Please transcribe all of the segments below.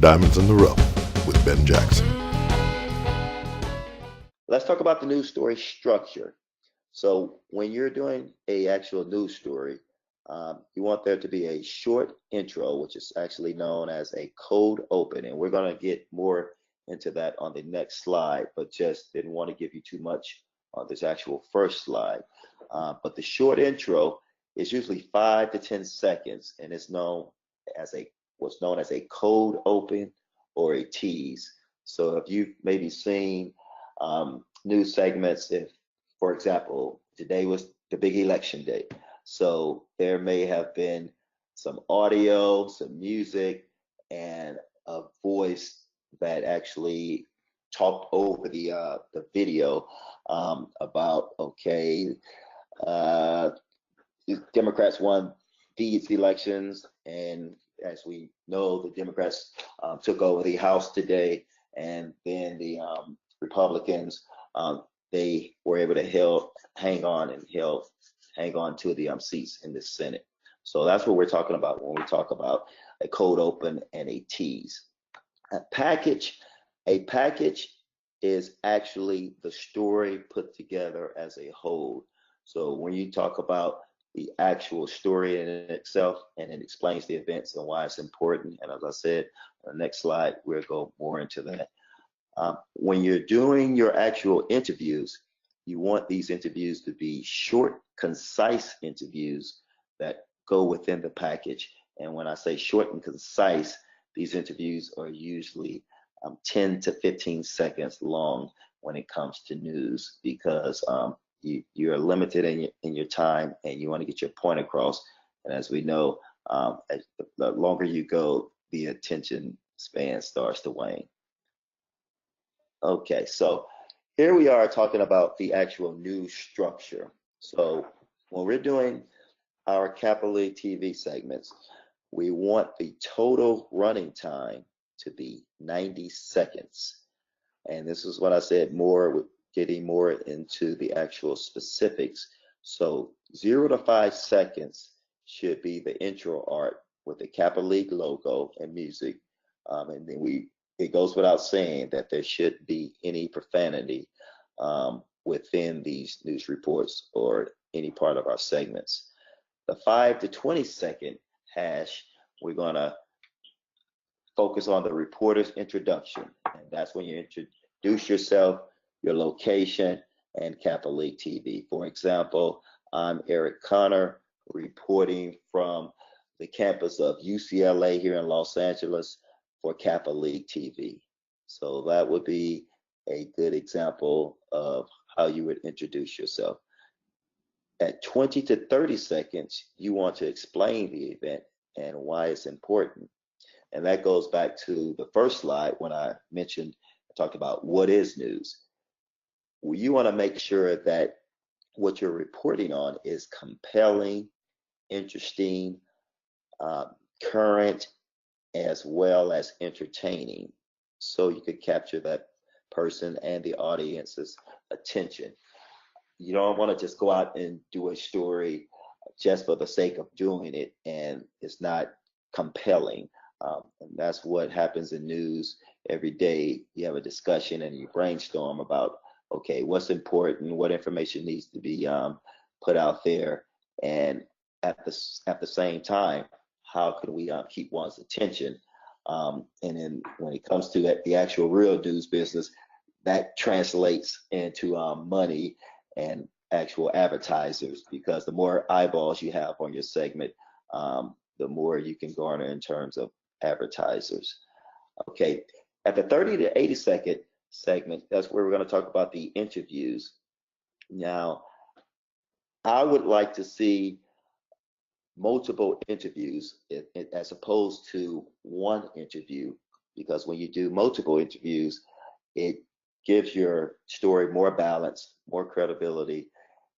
Diamonds in the Rough with Ben Jackson. Let's talk about the news story structure. So when you're doing a actual news story, you want there to be a short intro, which is actually known as a cold open, and we're going to get more into that on the next slide, but just didn't want to give you too much on this actual first slide. But the short intro is usually 5 to 10 seconds, and it's known as what's known as a cold open or a tease. So if you've maybe seen news segments, if, for example, today was the big election day, so there may have been some audio, some music, and a voice that actually talked over the video about, okay, uh, Democrats won these elections, and as we know, the Democrats took over the House today, and then the Republicans, they were able to hang on to the seats in the Senate. So that's what we're talking about when we talk about a cold open and a tease. A package is actually the story put together as a whole. So when you talk about the actual story in itself, and it explains the events and why it's important. And as I said, on the next slide, we'll go more into that. When you're doing your actual interviews, you want these interviews to be short, concise interviews that go within the package. And when I say short and concise, these interviews are usually 10 to 15 seconds long when it comes to news, because you're limited in your time and you want to get your point across. And as we know, as the longer you go, the attention span starts to wane. Okay, so here we are talking about the actual news structure. So when we're doing our Kappa League TV segments, we want the total running time to be 90 seconds. And this is what I said, getting more into the actual specifics. So 0 to 5 seconds should be the intro art with the Kappa League logo and music. And then it goes without saying that there shouldn't be any profanity within these news reports or any part of our segments. The 5 to 20 second hash, we're going to focus on the reporter's introduction. And that's when you introduce yourself, your location, and Kappa League TV. For example, I'm Eric Connor, reporting from the campus of UCLA here in Los Angeles for Kappa League TV. So that would be a good example of how you would introduce yourself. At 20 to 30 seconds, you want to explain the event and why it's important. And that goes back to the first slide when I talked about what is news. You want to make sure that what you're reporting on is compelling, interesting, current, as well as entertaining, so you could capture that person and the audience's attention. You don't want to just go out and do a story just for the sake of doing it and it's not compelling. And that's what happens in news every day. You have a discussion and you brainstorm about, okay, what's important, what information needs to be put out there, and at the same time, how can we keep one's attention? And then when it comes to the actual real news business, that translates into money and actual advertisers, because the more eyeballs you have on your segment, the more you can garner in terms of advertisers. Okay, at the 30 to 80 second segment, that's where we're going to talk about the interviews. Now, I would like to see multiple interviews as opposed to one interview, because when you do multiple interviews, it gives your story more balance, more credibility,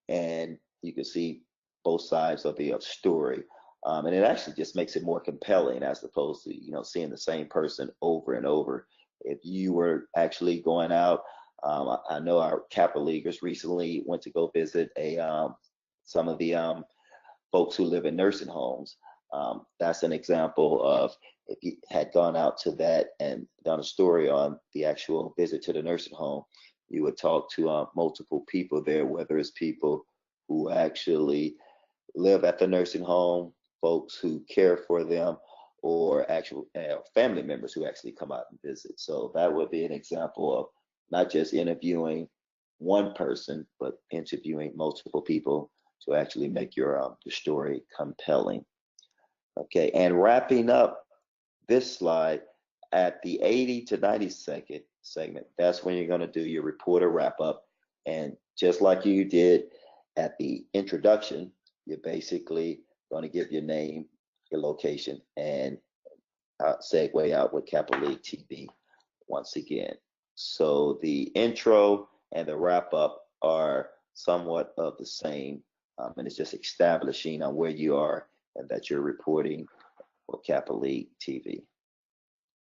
and you can see both sides of the story. And it actually just makes it more compelling as opposed to seeing the same person over and over. If you were actually going out, I know our Kappa Leaguers recently went to go visit some of the folks who live in nursing homes. That's an example of if you had gone out to that and done a story on the actual visit to the nursing home, you would talk to multiple people there, whether it's people who actually live at the nursing home, folks who care for them, or actual family members who actually come out and visit. So that would be an example of not just interviewing one person, but interviewing multiple people to actually make your story compelling. Okay, and wrapping up this slide at the 80 to 90-second segment, that's when you're going to do your reporter wrap up. And just like you did at the introduction, you're basically going to give your name, your location, and segue out with Kappa League TV once again. So the intro and the wrap up are somewhat of the same, and it's just establishing on where you are and that you're reporting for Kappa League TV.